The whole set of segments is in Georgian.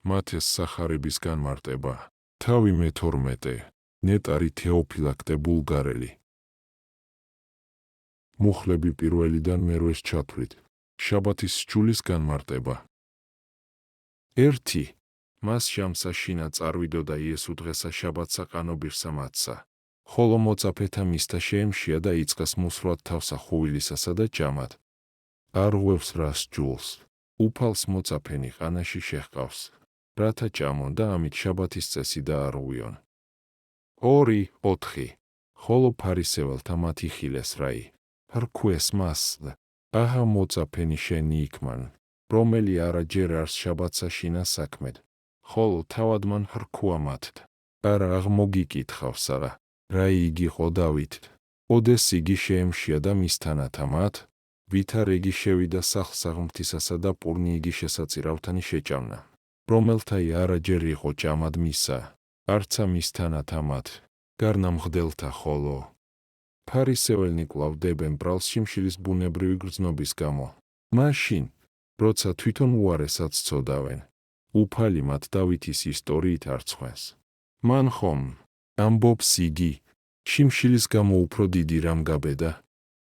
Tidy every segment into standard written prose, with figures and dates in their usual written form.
მათეს სახარების განმარტება. თავი მე-12. ნეტარი თეოფილაქტე ბულგარელი. მუხლები პირველიდან მერვეს ჩათვლით. შაბათის სჯულის განმარტება. 1. მას შამსა შინა წარვიდო და იესო დღესა შაბათსა ყანობირსა მათსა. ხოლო მოწაფეთა მისთა შეემშია და იწყეს მუსვლად თავსა ხუვილისასა და ჭამად. არ ღვევს რას სჯულს. უფალს მოწაფენი ყანაში შეჰყავს. რათა ჭამონ და ამით შაბათის წესი დაარღვიონ. 2. 4. ხოლო ფარისეველთა მათ იხილეს რაი. რქვეს მას, აჰა მოწაფენი შენი იქმან, რომელი არაჯერ არს შაბათსა შინა საქმედ. ხოლო თავად მან რქვა მათ. არა აღმოგიკითხავს არა, რაი იგიყო დავით. ოდეს იგი შეემშია და მისთანათა მათ, ვითარ იგი შევიდა სახლსა ღმრთისასა და პურნი იგი შესაწირავთანი შეჭამნა. რომელთაი არაჯერ იყო ჭამად მისა, არცა მისთანათა მათ, გარნამღდელთა ხოლო. ფარისეველნი კვლავ დებენ ბრალს შიმშილის ბუნებრივი გრძნობის გამო. მაშინ, როცა თვითონ უარესად სცოდავენ, უფალი მათ დავითის ისტორიით არცხვენს. მან ხომ ამბობს იგი, შიმშილის გამო უფრო დიდი რამ გაბედა,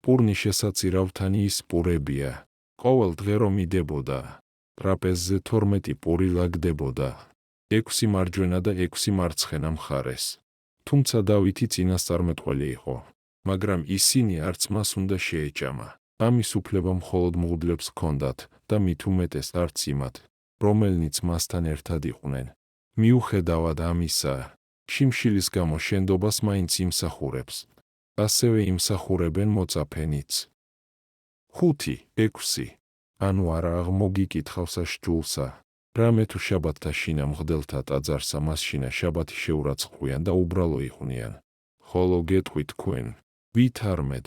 პურნი შესაწირავთანი ის პურებია, ყოველ დღე რომ იდებოდა, ტრაპეზზე 12 პური ლაგდებოდა, 6 მარჯვენა და 6 მარცხენა მხარეს. თუმცა დავითი წინასწარმეტყველი იყო, მაგრამ ისინი არც მას უნდა შეეჭამა. ამის უფლება მხოლოდ მღვდლებს ჰქონდათ და მით უმეტეს არც იმათ, რომელნიც მასთან ერთად იყვნენ. მიუხედავად ამისა, შიმშილის გამო შენდობას მაინც იმსახურებს. ასევე იმსახურებენ მოწაფენიც. 5. 6. ანუ არა აღმოგიკითხავსა სჯულსა, რამე თუ შაბათთა შინა მღვდელთა ტაძარსა მას შინა შაბათი შეურაცხყვიან და უბრალო იყვნიან. ხოლო გეტყვით თქვენ, ვით არმედ,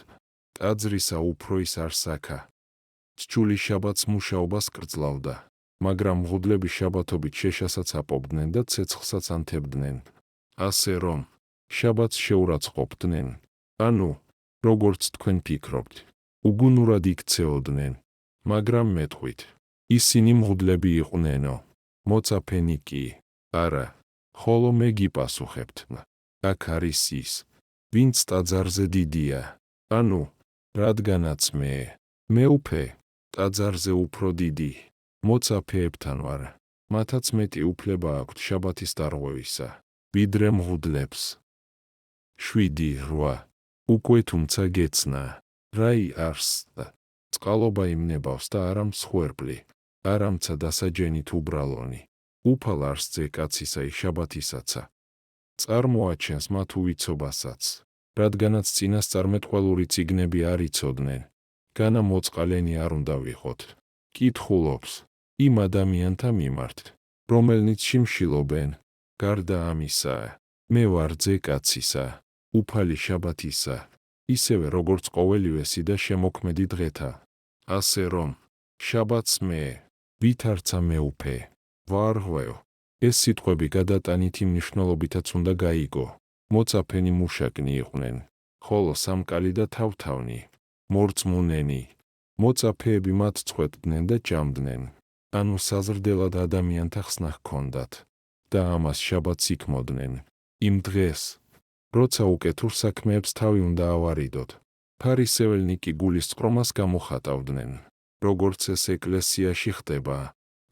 ტაძრისა უფრო ის არ საქა. სჯული შაბათს მუშაობას კრძლავდა, მაგრამ მღვდლები შაბათობით შეშასაც აპობდნენ და ცეცხლსაც ანთებდნენ. ასე რომ, შაბათს შეურაცხყოფდნენ, ანუ, როგორც თქვენ ფიქრობთ, უგუნურად იქცეოდნენ, მაგრამ მეტყვით, ისინი მღვდლები იყვნენო, მოწაფენი კი, არა, ხოლო მე გიპასუხებთ, აქ არის ის, ვინც ტაძარზე დიდია, ანუ, რადგანაც მე უფე, ტაძარზე უფრო დიდი, მოწაფეებთან ვარ, მათაც მეტი უფლება აქვთ შაბათის დარღვევისა, ვიდრე მღვდლებს. 7. 8. უკვე თუმცა გეცნა, რაი არს და წყალობა იმნებავს და არა მსხვერპლი, არამცა დასაჯენით უბრალონი. უფალ არს ძე კაცისა შაბათისაცა. წარმოაჩენს მათ უვიცობასაც, რადგანაც წინასწარმეტყველური წიგნები არ იცოდნენ, განა მოწყალენი არ უნდა ვიყოთ. კითხულობს იმ ადამიანთა მიმართ, რომელნიც შიმშილობენ, გარდა ამისა, მე ვარ ძე კაცისა, უფალი შაბათისა, ისევე როგორც ყოველივესი და შემოქმედი დღეთა. ასე რომ, შაბათს მე, ვით არცა მეუფე, ვარ ღვევ. ეს სიტყვები გადატანითი მნიშვნელობითაც უნდა გაიგო. მოწაფენი მუშაკნი იყვნენ, ხოლო სამკალი და თავთავნი, მორწმუნენი. მოწაფეები მათ წყვეტდნენ და ჭამდნენ, ანუ საზრდელად ადამიანთა ხსნა ჰქონდათ და ამას შაბათს იქმოდნენ. იმ დღეს, როცა უკეთურ საქმეებს თავი უნდა ავარიდოთ, ფარისეველნი კი გულისწყრომას გამოხატავდნენ, როგორც ეს ეკლესიაში ხდება,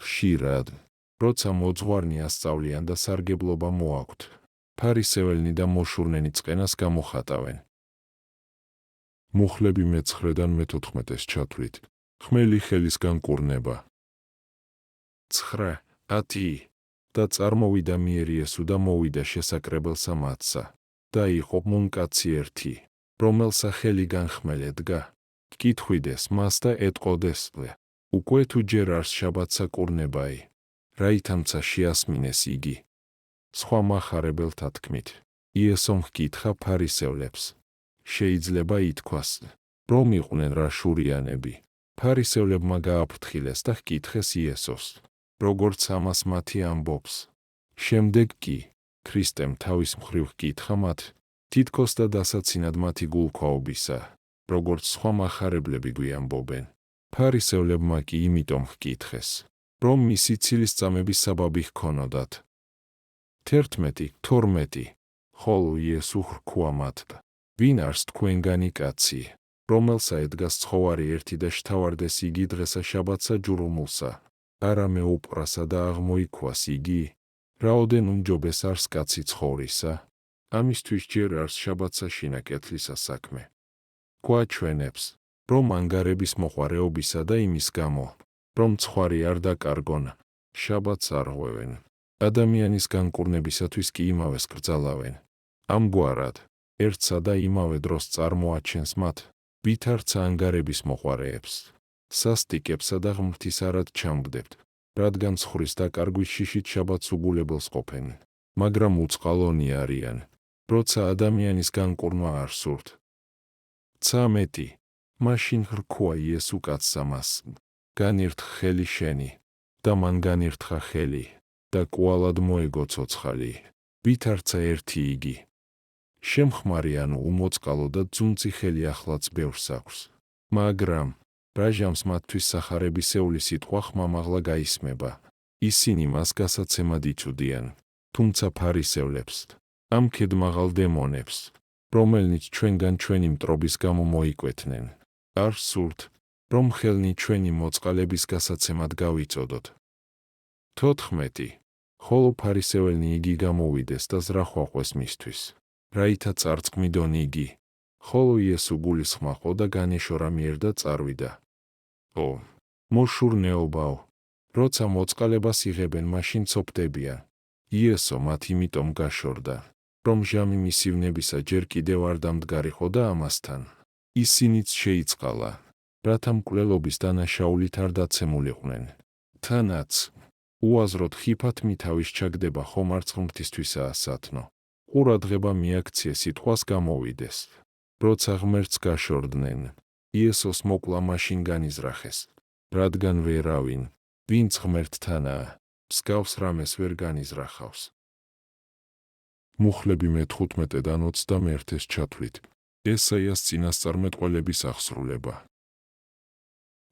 ხშირად, როცა მოძღვარნი ასწავლიან და სარგებლობა მოაქვთ, ფარისეველნი და მოშურნენი წყენას გამოხატავენ. მუხლები მე-9-დან მე-14-ს ჩათვლით. ხმელი ხელის განკურნება. 9. 10. და წარმოვიდა მიერ იესო და მოვიდა შესაკრებელსა მათსა. და იყო მუნკაცი ერთი, რომელსა ხელი განხმელე დგა. კითხვიდეს მას და ეტყოდეს, უკვე თუ ჯერ არს შაბათსა კურნებაი, რაითამცა შეასმინეს იგი. სხვა მახარებელთა თქმით, იესომ ჰკითხა ფარისევლებს. შეიძლება ითქვას, რომ იყვნენ რა შურიანები. ფარისევლებმა გააფრთხილეს და ჰკითხეს იესოს, როგორც ამას მათი ამბობს. შემდეგ კი, ქრისტემ თავის მხრივ ჰკითხა მათ, თითქოს და დასაცინად მათი გულქვაობისა, როგორც სხვა მახარებლები გვიამბობენ. ფარისევლებმა კი იმიტომ ჰკითხეს, რომ მისი ცილისწამების საბაბი ჰქონოდათ. 11-12 ხოლო იესო ხრქვა მათ, ვინ არის თქვენგანი კაცი, რომელსა ედგას ცხოვარი ერთი და შთავარდეს იგი დღესა შაბათსა ჯურუმულსა, არამე უპრასა და აღმოიქვას იგი, რაოდენ უმჯობეს არის კაცი ცხოვრისა, ამისთვის ჯერ არის შაბათსა შინა კეთლისა საქმე. გვაჩვენებს, რომ ანგარების მოყვარეობისა და იმის გამო, რომ ცხვარი არ დაკარგონ, შაბათს არ ღვევენ, ადამიანის განკურნებისათვის კი იმავეს კრძალავენ. ამგვარად, ერთსა და იმავე დროს წარმოაჩენს მათ, ვითარცა ანგარების მოყვარეებს, სასტიკებსა და ღმრთის არად ჩამგდებთ, რადგან ცხრის დაკარგვის შიშით შაბათს უგულებელს ყოფენ, მაგრამ უწყალონი არიან, როცა ადამიანის განკურნვა არ სურთ. 13 მაშინ ხრქვა იესო კაცსა მას, განირთხ ხელი შენი, და მან განირთხა ხელი, და კვალად მოეგო ცოცხალი, ვითარცა ერთი იგი. შემხმარი ანუ უმოწყალო და ძუნწი ხელი ახლაც ბევრს აქვს, მაგრამ რაჟამს მათთვის სახარებისეული სიტყვა ხმამაღლა გაისმება, ისინი მას გასაცემად იცუდიან, თუმცა ფარისევლებს, ამ ქედმაღალ დემონებს, რომელნიც ჩვენგან ჩვენი მტრობის გამო მოიკვეთნენ, არ სურთ, რომ ხელნი ჩვენი მოწყალების გასაცემად გავიწოდოთ. 14 ხოლო ფარისეველნი იგი გამოვიდეს და ზრახვაყვეს მისთვის, რაითა წარწმიდონ იგი, ხოლო იესო გულისხმახო და განეშორა მიერ და წარვიდა. მოშურნეობაო, როცა მოწყალებას იღებენ მაშინ ცოფდებიან. იესო მათ იმიტომ გაშორდა, რომ ჟამი მისივნებისა ჯერ კიდევ არ დამდგარიყო და ამასთან, ისინიც შეიწყალა, რათა მკვლელობის დანაშაულით არ დაცემულიყვნენ. თანაც, უაზროდ ხიფათ მითავის ჩაგდება ხომ არც ღმრთისთვისაა სათნო. ყურადღება მიაქცია სიტყვას გამოვიდეს. როცა ღმერთს გაშორდნენ, იესოს მოკლა მაშინ განიზრახეს, რადგან ვერავინ, ვინც ღმერთთანაა, მსგავს რამეს ვერ განიზრახავს. მუხლები მე-15-დან 21-ს ჩათვლით, ესაიას წინასწარმეტყველების აღსრულება.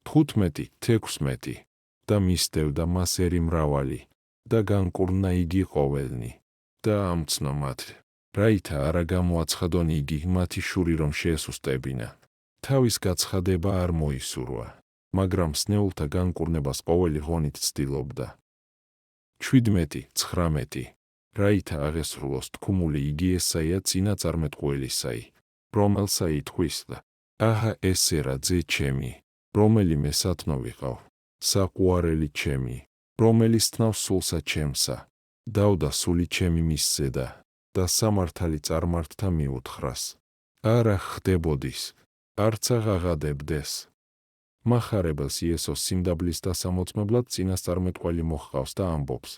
15-16 და მისდევდა მას ერი მრავალი, და განკურნა იგი ყოველნი, და ამცნო მათ, რაითა არა გამოაცხადონ იგი მათი შური რომ შეესუსტებინა. თავის გაცხადება არ მოისურვა, მაგრამ სნეულთა განკურნებას ყოველი ღონით ცდილობდა. 17-19 რაითა აღესრულოს თქმული იგი ესაია წინაწარმეტყველისაი, რომელსა ითქვის და აჰა ესე რა ძე ჩემი, რომელიმე სათნო ვიყავ, საყვარელი ჩემი, რომელიც თნავს სულსა ჩემსა, დავდა სული ჩემი მის ზედა და სამართალი წარმართთა მიუთხრას. არა ხდებოდის, არც აღაღადებდეს. მახარებელს იესოს სიმდაბლის დასამოწმებლად წინასწარმეტყველი მოჰყავს და ამბობს,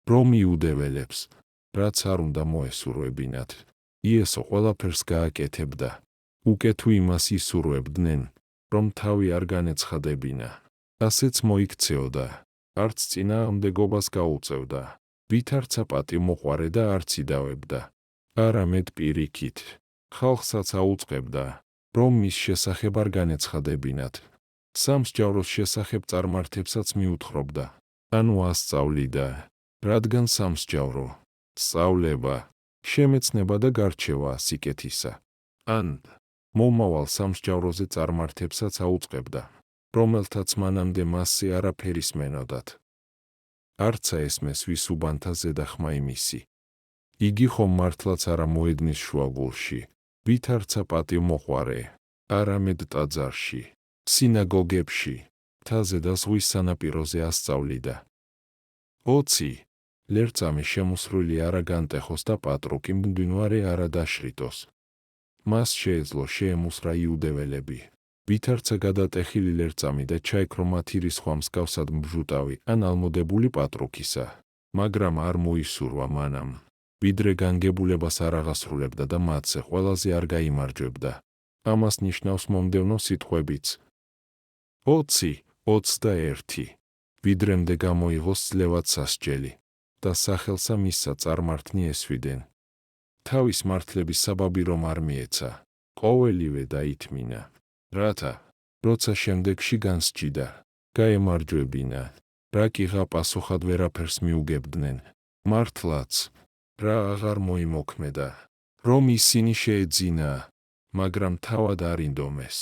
რომ იუდეველებს, რაც არ უნდა მოესურვებინათ. იესო ყველაფერს გააკეთებდა, უკე თუ იმას ისურვებდნენ, რომ თავი არ განეცხადებინა. ასეც მოიქცეოდა, არც წინააღმდეგობას გაუწევდა, ვითარცა პატიმოყვარე და არც იდავებდა. არამედ პირიქით, ხალხსაც აუწყებდა, რომ მის შესახებ არ განეცხადებინათ. სამსჯავროს შესახებ წარმართებსაც მიუთხრობდა, ანუ ასწავლიდა, რადგან სამსჯავრო, სწავლება, შემეცნება და გარჩევა სიკეთისა. ან მომავალ სამსჯავროზე წარმართებსაც აუწყებდა, რომელთაც მანამდე მასზე არაფერი სმენოდათ. არცა ესმეს ვის უბანთა ზედახმა იმისი. იგი ხომ მართლაც არა მოედნის შუაგულში, ვითარცა პატივმოყვარე, არამედ ტაძარში, სინაგოგებში, მთაზე და ზღვის სანაპიროზე ასწავლიდა. 20 ლერწამი შემოსრული არა განტეხოს და პატრუკი მდვინვარე არა დაშრიტოს. მას შეეძლო შეემუსრა იუდეველები, ვითარცა გადატეხილი ლერწამი და ჩაიქრო მათი რისხვა მსგავსად მბჟუტავი ან ალმოდებული პატრუკისა, მაგრამ არ მოისურვა მანამ, ვიდრე განგებულებას არ აღასრულებდა და მათზე ყველაზე არ გაიმარჯვებდა. ამას ნიშნავს მომდევნო სიტყვებიც. 20-21 ვიდრემდე გამოიღოს ძლევად სასჯელი და სახელსა მისსა წარმართნი ესვიდენ. თავის მართლების საბაბი რომ არ მიეცა, ყოველივე დაითმინა, რათა, როცა შემდეგში განსჯიდა, გაემარჯვებინა, რა კიღა პასუხად ვერაფერს მიუგებდნენ. მართლაც, რა აღარ მოიმოქმედა, რომ ისინი შეეძინა, მაგრამ თავად არ ინდომეს.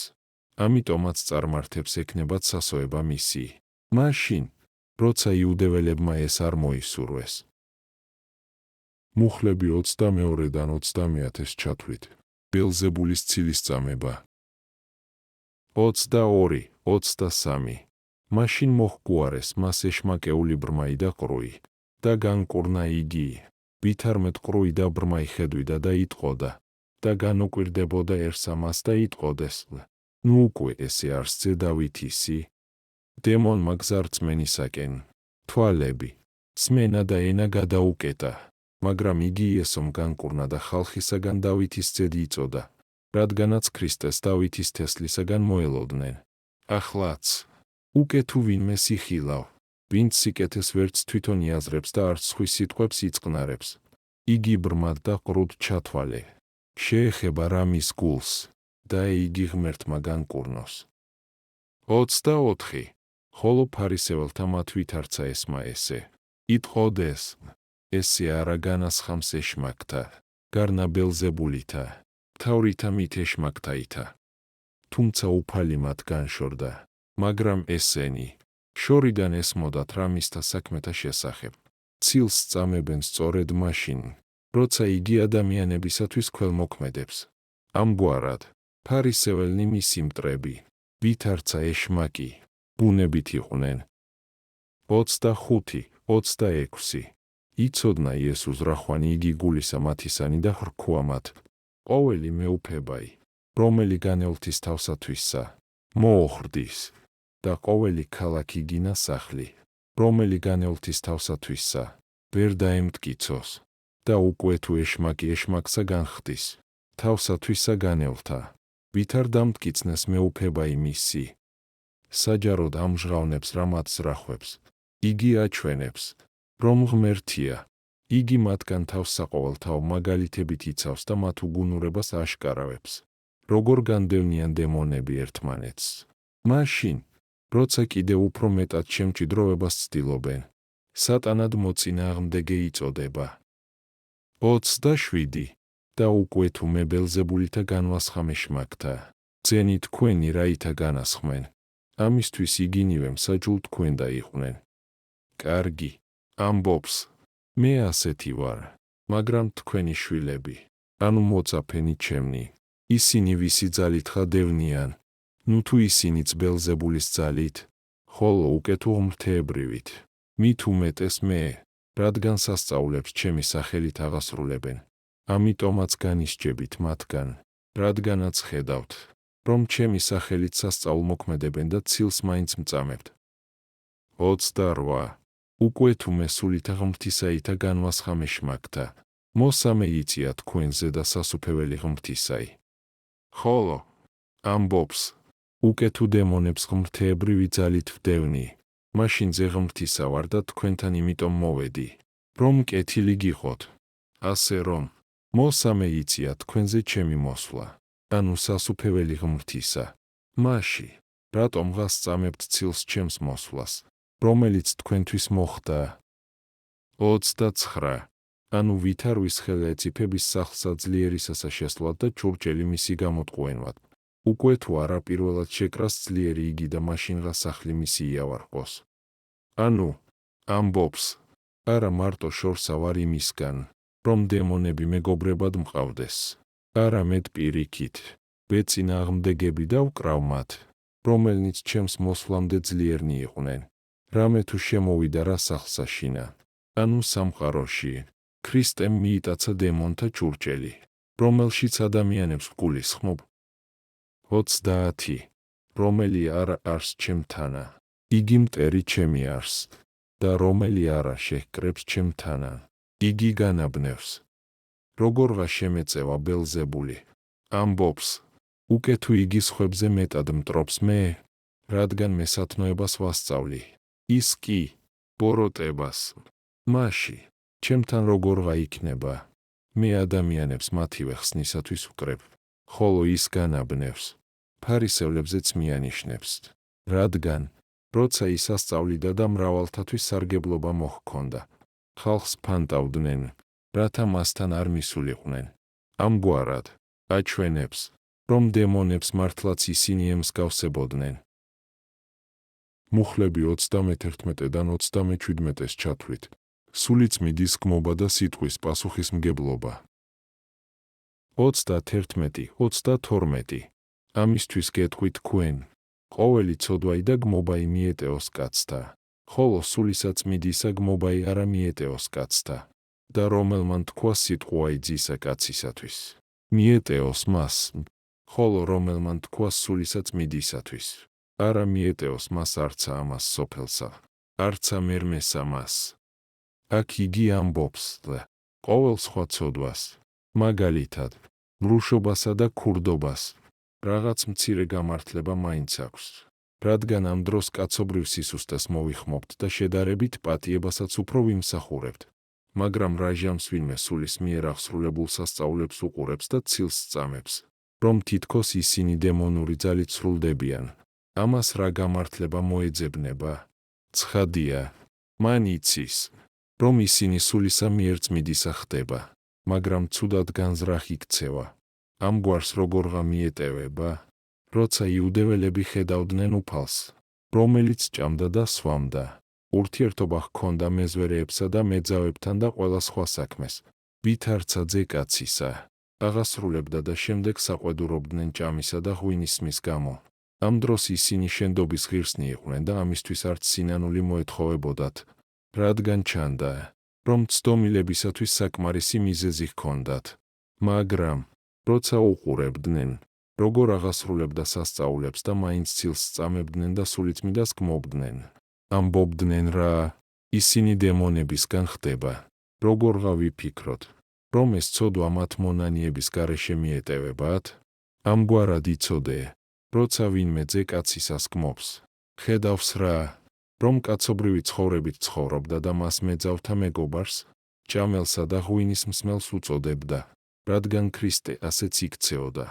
ამიტომაც წარმართებს ექნებათ სასოება მისი. მაშინ, როცა იუდეველებმა ეს არ მოისურვეს. მუხლები 22-დან 30-ს ჩათვლით. ბელზებულის ცილისწამება. 22-23. მაშინ მოჰგუარეს მას ეშმაკეული ბრმაი და ყრუი და განკურნა იგი. ვითარმეტ ყრუი და ბრმაი ხედვიდა და იტყოდა და განუკვირდებოდა ერთს ამას და იტყოდეს. ნუ უკვე ესე არსზე დავითისი. დემონმა გზარწმენისაკენ, თვალები, სმენა და ენა გადაუკეტა, მაგრამ იგი იესომ განკურნა და ხალხისაგან დავითის ძედ იწოდა, რადგანაც ქრისტეს დავითის თესლისაგან მოელოდნენ. ახლაც, უკვე თუ ვინმე სიხილავ, ვინც სიკეთეს ვერც თვითონ იაზრებს და არც სხვის სიტყვებს იწყნარებს, იგი ბრმად და ყრუდ ჩათვალე, შეეხება რა მის გულს და იგი ღმერთმა განკურნოს. 24. ხოლო ფარისეველთა მათ ვითარცა ესმა ესე. იტყოდეს, ესე არა განასხამს ეშმაკთა, გარნა ბელზებულითა, მთავრითა მით ეშმაკთაითა. თუმცა უფალი მათ განშორდა, მაგრამ ესენი, შორიდან ესმოდათ რა მისთა საქმეთა შესახებ. ცილს სწამებენ სწორედ მაშინ, როცა იგი ადამიანებისათვის ქველმოქმედებს. ამგვარად, ფარისეველნი მისი მტრები, ვითარცა ეშმაკი, ბუნებით იყვნენ. 25-26. იცოდნა იესუს რახვანი იგი გულისა მათისანი და ხრქუა მათ. ყოველი მეუფებაი, რომელი განევლთის თავსათვისა, მოოხრდის და ყოველი ქალაქი გინა სახლი, რომელი განევლთის თავსათვისა, ვერ დაემტკიცოს და უკვე თუ ეშმაკი ეშმაკსა განხდის, თავსათვისა განევლთა, ვით არ დამტკიცნეს მეუფებაი მისი. საჯაროდ ამჟღავნებს რა მათ ზრახვებს, იგი აჩვენებს, რომ ღმერთია, იგი მათგან თავს საყოველთაო მაგალითებით იცავს და მათ უგუნურებას აშკარავებს, როგორ განდევნიან დემონები ერთმანეთს. მაშინ, როცა კიდევ უფრო მეტად შემჭიდროვებას ცდილობენ, სატანად მოწინააღმდეგე იწოდება. 27. და უკვე თუ მე ბელზებულითა განვასხამ ეშმაკთა, ძენი თქვენი რაითა განასხმენ, ამისთვის იგინივე მსაჯულ თქვენ დაიყვნენ. კარგი, ამბობს, მე ასეთი ვარ, მაგრამ თქვენი შვილები, ანუ მოწაფენი ჩემნი, ისინი ვისი ძალით ხადევნიან, ნუ თუ ისინიც ბელზებულის ძალით, ხოლო უკვე თუ ღმრთეებრივით, მით უმეტეს მე, რადგან სასწაულებს ჩემი სახელით აღასრულებენ. ამიტომაც განისჯებით მათგან, რადგანაც ხედავთ, რომ ჩემი სახელით სასწაულმოქმედებენ და ცილს მაინც მწამებთ. 28. უკვე თუ მე სულითა ღმრთისაითა განვასხამ ეშმაკთა, მოსამე იწია თქვენზე და სასუფეველი ღმრთისაი. ხოლო, ამბობს, უკვე თუ დემონებს ღმრთეებრივი ძალით ვდევნი, მაშინ ზე ღმრთისა ვარ და თქვენთან იმიტომ მოვედი, რომ კეთილი გიყოთ, ასე რომ, მოსამე იწია თქვენზე ჩემი მოსვლა, ანუ სასუფეველი ღმრთისა. მაში, რატომღა სწამებთ ცილს ჩემს მოსვლას, რომელიც თქვენთვის მოხდა. 29. ანუ ვით არ ვისხელა ეწიფების სახლსა ძლიერისასა შესვლად და ჭურჭელი მისი გამოტყუენვად. უკვე თუ არა პირველად შეკრას ძლიერი იგი და მაშინღა სახლი მისი იავარყოს. ანუ, ამბობს, არა მარტო შორსა ვარ იმისგან, რომ დემონები მეგობრებად მყავდეს, არამედ პირიქით, ვეწინააღმდეგები და ვკრავ მათ, რომელნიც ჩემს მოსვლამდე ძლიერნი იყვნენ. რამე თუ შემოვიდა რა სახლსაშინა, ანუ სამყაროში, ქრისტემ მიიტაცა დემონთა ჭურჭელი, რომელშიც ადამიანებს გულისხმობ. 30. რომელი არა არს ჩემთანა, იგი მტერი ჩემი არს, და რომელი არა შეჰკრებს ჩემთანა, იგი განაბნევს. როგორღა შემეწევა ბელზებული, ამბობს, უკვე თუ იგი სხვებზე მეტად მტრობს მე, რადგან მესათნოებას ვასწავლი, ის კი, ბოროტებას. მაში, ჩემთან როგორღა იქნება, მე ადამიანებს მათივე ხსნისათვის ვკრებ, ხოლო ის განაბნევს, ფარისევლებზეც მიანიშნებს, რადგან, როცა ის ასწავლიდა და მრავალთათვის სარგებლობა მოჰქონდა. ხალხს ფანტავდნენ, რათა მასთან არ მისულიყვნენ. ამგვარად, აჩვენებს, რომ დემონებს მართლაც ისინი ემსგავსებოდნენ. მუხლები 31-დან 37-ს ჩათვლით. სულიწმიდის გმობა და სიტყვის პასუხისმგებლობა. 31-32. ამისთვის გეტყვით თქვენ, ყოველი ცოდვაი და გმობაი მიეტეოს კაცთა, ხოლო სულისაწმიდისა გმობაი არა მიეტეოს კაცთა. და რომელმან თქვა სიტყვაი ძისა კაცისათვის, მიეტეოს მას, ხოლო რომელმან თქვა სულისაწმიდისათვის, არა მიეტეოს მას არცა ამას სოფელსა, არცა მერმესა მას. აქ იგი ამბობს ყოველ სხვა ცოდვას, მაგალითად, მრუშობასა და ქურდობას, რაღაც მცირე გამართლება მაინც აქვს, რადგან ამ დროს კაცობრიվ სისუსტეს მოვიხმობთ და შედარებით პატიებასაც უფრო ვიმსახურებთ. მაგრამ რა ჟამს ვინმე სულის მიერ აღსრულებულ სასწაულებს უყურებს და ცილს სწამებს, რომ თითქოს ისინი დემონური ძალით სრულდებიან. ამას რა გამართლება მოეძებნება? ცხადია, მან იცის, რომ ისინი სულისა მიერ წმიდისა ხდება, მაგრამ ცუდად განზრახ იქცევა. ამგვარს როგორღა მიეტევება? როცა იუდეველები ხედავდნენ უფალს, რომელიც ჭამდა და სვამდა. ურთიერთობა ჰქონდა მეზვერეებსა და მეძავებთან და ყველა სხვა საქმეს, ვითარცა ძე კაცისა, აღასრულებდა და შემდეგ საყვედურობდნენ ჭამისა და ღვინისმის გამო. ამ დროს ისინი შენდობის ღირსნი იყვნენ და ამისთვის არც სინანული მოეთხოვებოდათ, რადგან ჩანდა, რომ ცდომილებისათვის საკმარისი მიზეზი ჰქონდათ. მაგრამ, როცა უყურებდნენ, როგორ აღასრულებდა სასწაულებს და მაინც ცილს სწამებდნენ და სულიწმიდას გმობდნენ, ამბობდნენ რა, ისინი დემონებისგან ხდება. როგორღა ვიფიქროთ, რომ ეს ცოდვა მათ მონანიების გარეშე მიეტევებათ? ამგვარად იცოდე, როცა ვინმე ძე კაცისას გმობს, ხედავს რა, რომ კაცობრივი ცხოვრებით ცხოვრობდა და მას მეძავთა მეგობარს, ჭამელსა და ღვინის მსმელს უწოდებდა, რადგან ქრისტე ასეც იქცეოდა.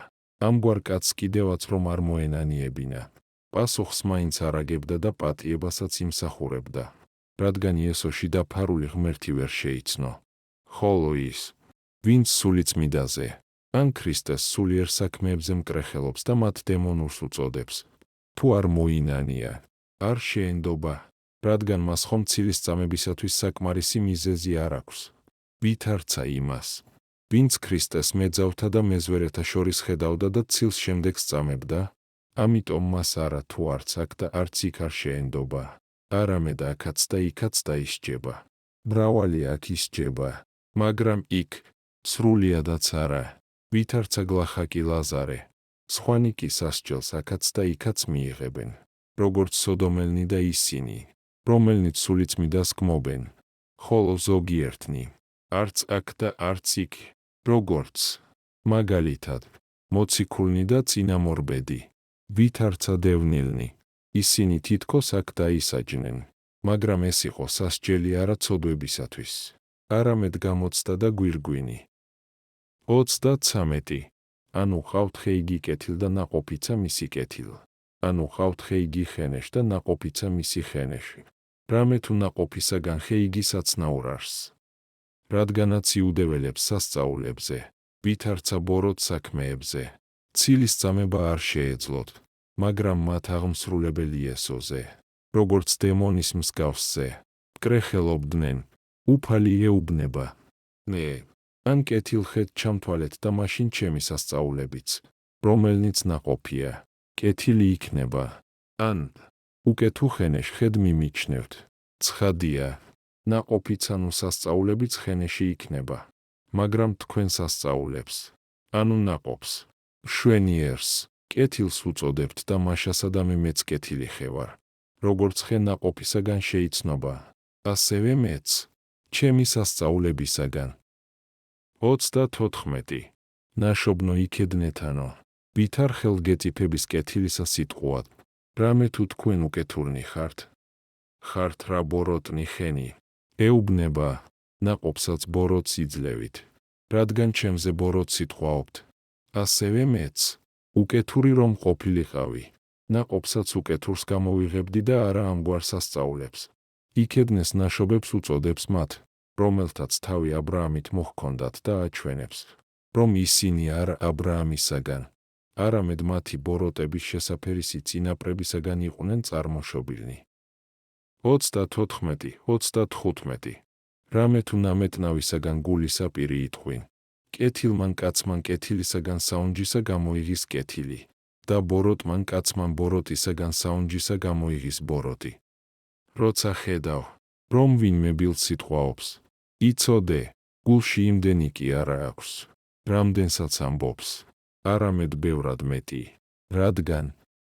ამგვარ კაცს კიდევაც რომ არ მოენანიებინა, პასუხს მაინც არაგებდა და პატიებასაც იმსახურებდა, რადგან იესოში დაფარული ღმერთი ვერ შეიცნო. ხოლო ის, ვინც სულიწმიდაზე, ან ქრისტეს სულიერ საქმეებზე მკრეხელობს და მათ დემონურს უწოდებს, თუ არ მოინანია, არ შეენდობა, რადგან მას ხომ ცილის წამებისათვის საკმარისი მიზეზი არ აქვს. ვითარცა იმას, ვინც ქრისტეს მეძავთა და მეზვერეთა შორის ხედავდა და ცილს შემდეგ სწამებდა, ამიტომ მას არა თუ არც აქ და არც იქ არ შეენდობა, არამედ აქაც და იქაც დაისჯება. მრავალი აქ ისჯება, მაგრამ იქ, სრულიადაც არა, ვითარცა გლახაკი ლაზარე, სხვანი კი სასჯელს აქაც და იქაც მიიღებენ, როგორც სოდომელნი და ისინი, რომელნიც სულიწმიდას გმობენ, ხოლო ზოგიერთნი, არც აქ და არც იქ, როგორც, მაგალითად, მოციქულნი და წინამორბედი, ვითარცა დევნილნი, ისინი თითქოს აქ დაისაჯნენ, მაგრამ ეს იყო სასჯელი არა ცოდვებისათვის, არამედ გამოცდა და გვირგვინი. 33. ანუ ყავთ ხეიგი კეთილ და ნაყოფიცა მისი კეთილ, ანუ ყავთ ხეიგი ხენეშ და ნაყოფიცა მისი ხენეში. რამე თუ ნაყოფისაგან ხეიგი საცნაურ არს. რადგანაც იუდეველებს სასწაულებზე, ვითარცა ბოროტ საქმეებზე, ცილის წამება არ შეეძლოთ, მაგრამ მათ აღმსრულებელი იესოზე, როგორც დემონის მსგავსზე, მკრეხელობდნენ, უფალი ეუბნება, ნე, ან კეთილ ხედ ჩამთვალეთ და მაშინ ჩემი სასწაულებიც, რომელნიც ნაყოფია, კეთილი იქნება, ან უკეთუ ხენეშ ხედ მიმიჩნევთ, ცხადია, ნაყოფიც ანუ სასწაულებიც ხენეში იქნება, მაგრამ თქვენ სასწაულებს, ანუ ნაყოფს, მშვენიერს, კეთილს უწოდებთ და მაშასა და მეც კეთილი ხევარ, როგორც ხე ნაყოფისაგან შეიცნობა, ასევე მეც, ჩემი სასწაულებისაგან. 34. ნაშობნო იქედნეთანო, ვითარ ხელგეწიფების კეთილისა სიტყვად, რამე თუ თქვენ უკეთურნი ხართ, ხართ რა ბოროტნი ხენი, ეუბნება, ნაყოფსაც ბოროტს იძლევით, რადგან ჩემზე ბოროტს იტყვაობთ, ასევე მეც, უკეთური რომ ყოფილიყავი, ნაყოფსაც უკეთურს გამოვიღებდი და არა ამგვარ სასწაულებს. იქედნეს ნაშობებს უწოდებს მათ, რომელთაც თავი აბრაამით მოჰქონდათ და აჩვენებს, რომ ისინი არა აბრაამისაგან, არამედ მათი ბოროტების შესაფერისი წინაპრებისაგან იყვნენ წარმოშობილნი. 34-35 რამე თუ ნამეტნავისაგან გულისაპირი ითხვინ, კეთილმან კაცმან კეთილისაგან საუნჯისა გამოიღის კეთილი და ბოროტმან კაცმან ბოროტისაგან საუნჯისა გამოიღის ბოროტი. როცა ხედავ, რომ ვინმე ბილს სიტყვაობს, იცოდე, გულში იმდენი კი არა აქვს, რამდენსაც ამბობს, არამედ ბევრად მეტი, რადგან,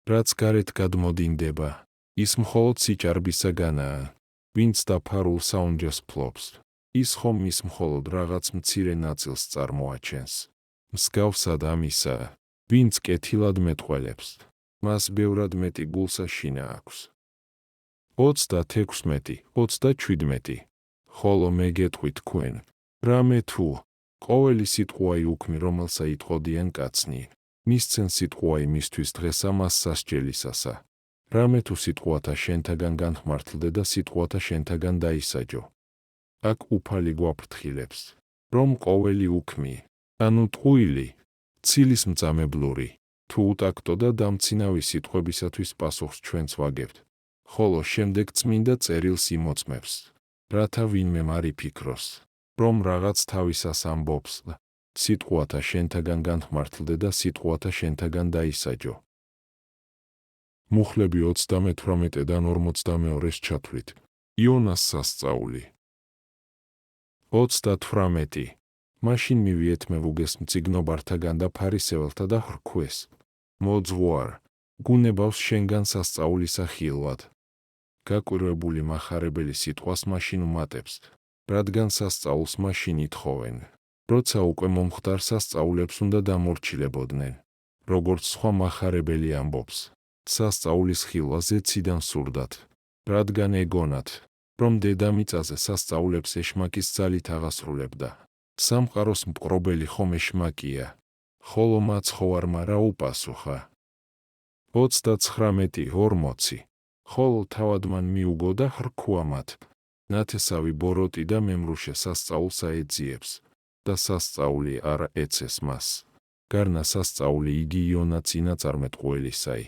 რაც გარეთ გადმოდინდება, ის მხოლოდ სიჭარბისაგანაა, ვინც დაფარულ საუნჯას ფლობს, ის ხომ ის მხოლოდ რაღაც მცირე ნაწილს წარმოაჩენს. მსგავსად ამისა, ვინც კეთილად მეტყველებს, მას ბევრად მეტი გულსაშინა აქვს. 36-37 ხოლო მე გეტყვი თქვენ, რამე თუ ყოველი სიტყვაი უქმი რომელსა იტყოდიან კაცნი, მისცენ სიტყვაი მისთვის დღესა მას სასჯელისასა. რამე თუ სიტყვათა შენთაგან განხმართლდე და სიტყვათა შენთაგან დაისაჯო. აქ უფალი გვაფრთხილებს, რომ ყოველი უქმი, ანუ ტყუილი, ცილის მწამებლური, თუ უტაქტო და დამცინავი სიტყვებისათვის პასუხს ჩვენც ვაგებთ, ხოლო შემდეგ წმინდა წერილს იმოწმებს, რათა ვინმე არ იფიქროს, რომ რაღაც თავისას ამბობს, სიტყვათა შენთაგან განხმართლდე და სიტყვათა შენთაგან დაისაჯო. მუხლები 38-დან 42-ს ჩათვლით. იონას სასწაული. 38 მაშინ მივიეთ მე ვუგეს მწიგნობართაგან და ფარისეველთა და ხრქვეს, მოძღვარ, გუნებავს შენგან სასწაულისა ხილვად. გაკვირვებული მახარებელი სიტყვას მაშინ უმატებს, რადგან სასწაულს მაშინ ითხოვენ, როცა უკვე მომხდარ სასწაულებს უნდა დამორჩილებოდნენ, როგორც სხვა მახარებელი ამბობს, სასწაულის ხილვაზე ციდან სურდათ, რადგან ეგონათ, რომ დედამიწაზე სასწაულებს ეშმაკის ძალით აღასრულებდა. სამყაროს მპყრობელი ხომ ეშმაკია, ხოლო მაცხოვარმა რა უპასუხა. 39-40 ხოლო თავად მან მიუგო და ხრქვა მათ, ნათესავი ბოროტი და მემრუშე სასწაულსა ეძიებს, და სასწაული არა ეცეს მას. გარნა სასწაული იგი იონა წინაწარმეტყველისაი.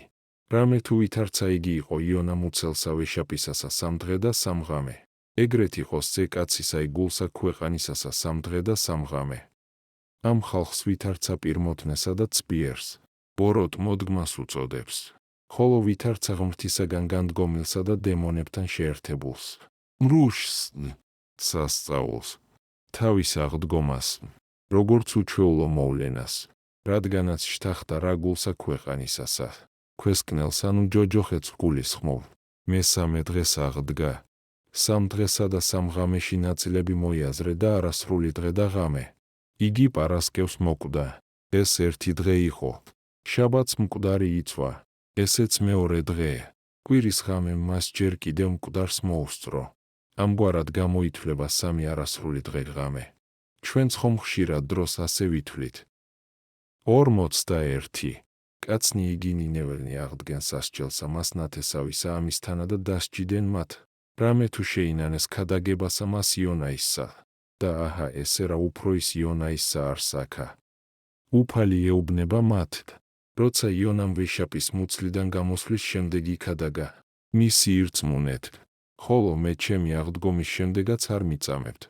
რამე თუ ვითარცა იგი იყო იონა მუცელსა ვეშაპისასა 3 დღე და 3 ღამე. ეგრეთ იყოს ზე კაცისაი გულსა ქვეყანისასა 3 დღე და 3 ღამე. ამ ხალხს ვითარცა პირმოთნესა და ცბიერს, ბოროტ მოდგმას უწოდებს, ხოლო ვითარცა ღმრთისაგან განდგომილსა და დემონებთან შეერთებულს, მრუშს, სასწაულს, თავის აღდგომას, როგორც უჩვეულო მოვლენას, რადგანაც შთახდა რა გულსა ქვეყანისასა, ქვესკნელს ანუ ჯოჯოხეთს გულისხმობ, მესამე დღეს აღდგა. 3 დღესა და 3 ღამეში ნაწილები მოიაზრე და არასრული დღე და ღამე. იგი პარასკევს მოკვდა, ეს ერთი დღე იყო, შაბათს მკვდარი იცვა, ესეც მეორე დღე, კვირის ღამემ მას ჯერ კიდევ მკვდარს მოუსწრო. ამგვარად გამოითვლება 3 არასრული დღე ღამე. ჩვენც ხომ ხშირად დროს ასე ვითვლით. 41 კაცნი იგი ნინეველნი აღდგენ სასჯელსა მას ნათესავისა ამისთანა და დასჯიდენ მათ, რამე თუ შეინანეს ქადაგებასა მას იონაისსა, და აჰა ესე რა უფრო ის იონაისსა არსაკა. უფალი ეუბნება მათ, როცა იონამ ვეშაპის მუცლიდან გამოსვლის შემდეგ იქადაგა, მისი ირწმუნეთ, ხოლო მე ჩემი აღდგომის შემდეგაც არ მიწამებთ.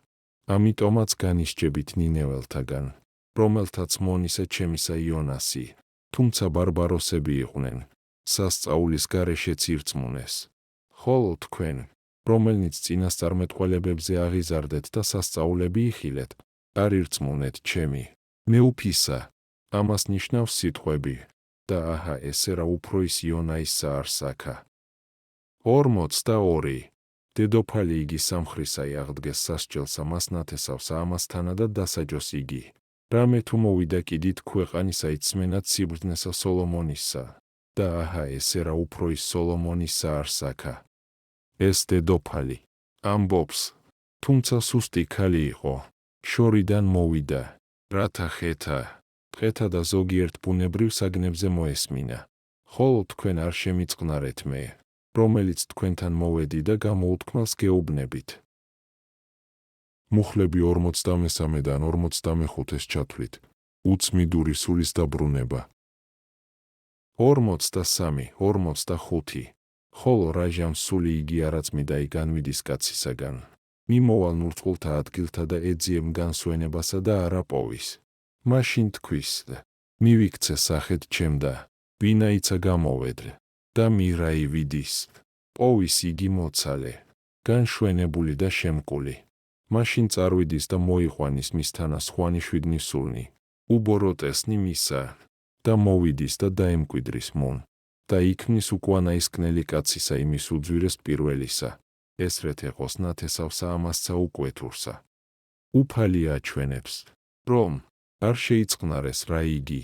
ამიტომაც განისჯებით ნინეველთაგან, რომელთაც მონისა ჩემისა იონასი, თუმცა ბარბაროსები იყვნენ, სასწაულის გარეშეც ირწმუნეს. ხოლო თქვენ, რომელნიც წინასწარმეტყველებებზე აღიზარდეთ და სასწაულები იხილეთ, არ ირწმუნეთ ჩემი, მეუფისა, ამას ნიშნავს სიტყვები, და აჰა ესე რა უფრო ის იონაისსა არსაკა. 42 დედოფალი იგი სამხრისაი აღდგეს სასჯელსა მას ნათესავსა ამასთანა და დასაჯოს იგი. რამე თუ მოვიდა კიდით ქვეყანისა იცმენად სიბრძნესა სოლომონისსა, და აჰა ესე რა უფრო ის სოლომონისსა არსაკა. ეს დედოფალი ამბობს, თუმცა სუსტი ქალი იყო, შორიდან მოვიდა, რათა ხეთა და ზოგიერთ ბუნებრივ საგნებზე მოესმინა, ხოლო თქვენ არ შემიწყნარეთ მე, რომელიც თქვენთან მოვედი და გამოუთქმელს გეუბნებით. მუხლები 43-დან 45-ს ჩათვლით. უწმიდური სულის დაბრუნება. 43, 45. ხოლო რაჟამ სული იგი არაწმიდა განვიდის კაცისაგან. მიმოვალ ნურწყულთა ადგილთა და ეძიემ განსვენებასა და არა პოვის. მაშინ თქვის, მივიქცე სახეთ ჩემდა, ვინაიცა გამოვედრ და მირაი ვიდის. პოვის იგი მოცალე, განშვენებული და შემკული. მაშინ წარვიდის და მოიყვანის მისთანა სხვანიშვიდნი სულნი. უბოროტესნი მისა და მოვიდის და დაემკვიდრის მონ და იქმნის უკუანაისკნელი კაცისა იმის უძვირეს პირველისა. ესრეთ ეყოს ნათესავსა ამასცა უკვეთურსა. უფალი აჩვენებს, რომ არ შეიწყნარეს რა იგი,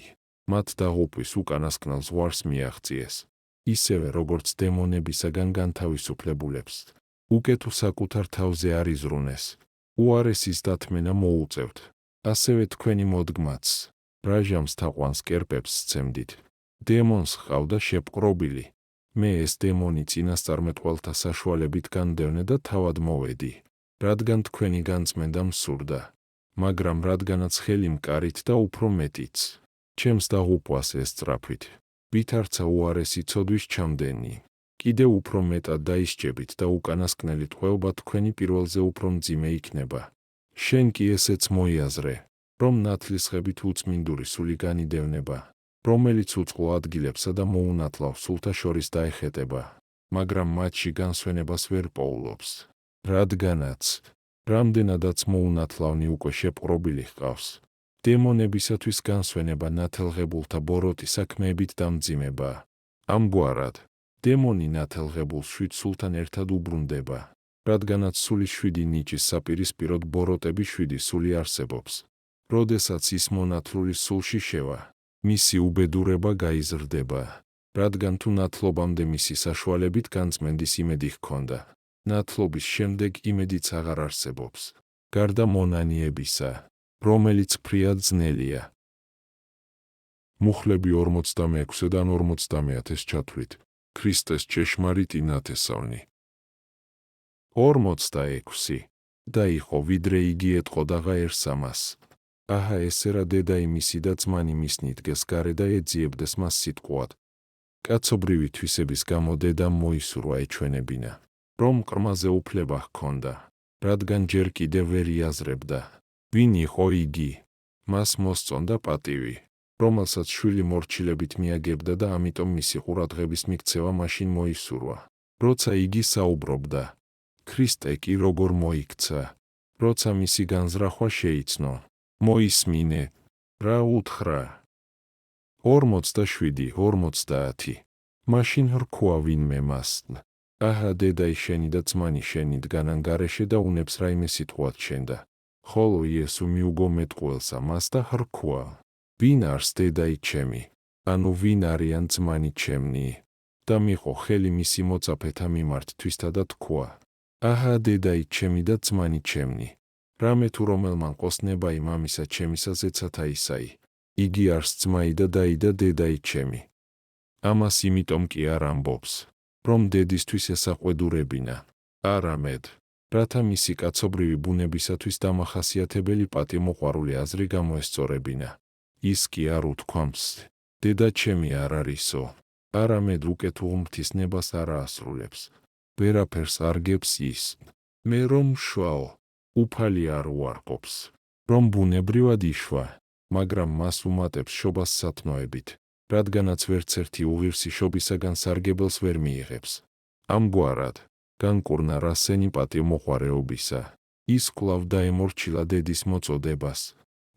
მათ დაღუპვის უკანასკნელ ზღვარს მიაღწიეს, ისევე როგორც დემონებისაგან განთავისუფლებულებს. უკეთუ საკუთარ თავზე არ იზრუნეს, უარესის დათმენა მოუწევთ, ასევე თქვენი მოდგმაც, რაჟამს თაყვანს კერპებს სცემდით. დემონს ჰყავდა შეპყრობილი. მე ეს დემონი წინასწარმეტყველთა საშუალებით განდევნე და თავად მოვედი, რადგან თქვენი განწმენდა მსურდა, მაგრამ რადგანაც ხელი მკარით და უფრო მეტიც, ჩემს დაღუპვას ესწრაფვით, ვითარცა უარესი ცოდვის ჩამდენი, კიდევ უფრო მეტად დაისჯებით და უკანასკნელი ტყვეობა თქვენი პირველზე უფრო მძიმე იქნება. შენ კი ესეც მოიაზრე, რომ ნათლისღებით უწმინდური სული განიდევნება, რომელიც უწყლო ადგილებსა და მოუნათლავ სულთა შორის დაეხეტება, მაგრამ მათში განსვენებას ვერ პოულობს, რადგანაც, რამდენადაც მოუნათლავნი უკვე შეპყრობილი ჰყავს. დემონებისათვის განსვენება ნათელღებულთა ბოროტი საქმეებით დამძიმება. ამგვარად, დემონი ნათელღებულს 7 სულთან ერთად უბრუნდება, რადგანაც სულის 7 ნიჭის საპირისპიროდ ბოროტების 7 სული არსებობს. როდესაც ის მონათლულის სულში შევა, მისი უბედურება გაიზრდება, რადგან თუ ნათლობამდე მისი საშუალებით განწმენდის იმედი ჰქონდა, ნათლობის შემდეგ იმედიც აღარ არსებობს, გარდა მონანიებისა, რომელიც ფრიად ძნელია. მუხლები 46-დან 50-ს ჩათვლით. ქრისტეს ჭეშმარიტი ნათესავნი. 46. და იყო ვიდრე იგი ეტყოდა ღაერს ამას. აჰა ესერა დედა იმისი და ძმანი მისნი დგეს გარე და ეძიებდეს მას სიტყვად. კაცობრივი თვისების გამო დედამ მოისურვა ეჩვენებინა, რომ ყრმაზე უფლება ჰქონდა, რადგან ჯერ კიდევ ვერ იაზრებდა, ვინ იყო იგი, მას მოსწონდა პატივი, რომელსაც შვილი მორჩილებით მიაგებდა და ამიტომ მისი ყურადღების მიქცევა მაშინ მოისურვა, როცა იგი საუბრობდა. ქრისტე კი როგორ მოიქცა, როცა მისი განზრახვა შეიცნო, მოისმინე, რა უთხრა. 47, 50. მაშინ რქვა ვინმე მას, აჰა დედა შენი და ძმანი შენი დგანან გარეშე და უნებს რაიმე სიტყვად შენდა, ხოლო იესო მიუგო მეტყველსა მას და რქვა, ვინ არს დედა ჩემი, ანუ ვინ არიან ძმანი ჩემნი, და მიყო ხელი მისი მოწაფეთა მიმართ თვისთა და თქვა, აჰა დედა ჩემი და ძმანი ჩემნი, რამე თუ რომელმან ყოს ნებაი მამისა ჩემისა ზეცათა ისაი, იგი არს ძმაი და დაი და დედა ჩემი. ამას იმიტომ კი არ ამბობს, რომ დედისთვის ესაყვედურებინა, არამედ, რათა მისი კაცობრივი ბუნებისათვის დამახასიათებელი პატიმოყვარული აზრი გამოესწორებინა. ის კი არ უთქვამს, დედა ჩემი არ არისო, არამედ უკეთ უღმრთის ნებას არ აასრულებს. ვერაფერს არ გებს ის, მე რომ შვაო, უფალი არ უარყოფს, რომ ბუნებრივად იშვა, მაგრამ მას უმატებს შობას სათნოებით, რადგანაც ვერცერთი უღირსი შობისაგან სარგებელს ვერ მიიღებს. ამგვარად, განკურნა რასენი პატიმოყვარეობისა, ის კვლავ დაემორჩილა დედის მოწოდებას,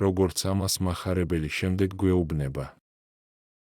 როგორც ამას მახარებელი შემდეგ გვეუბნება.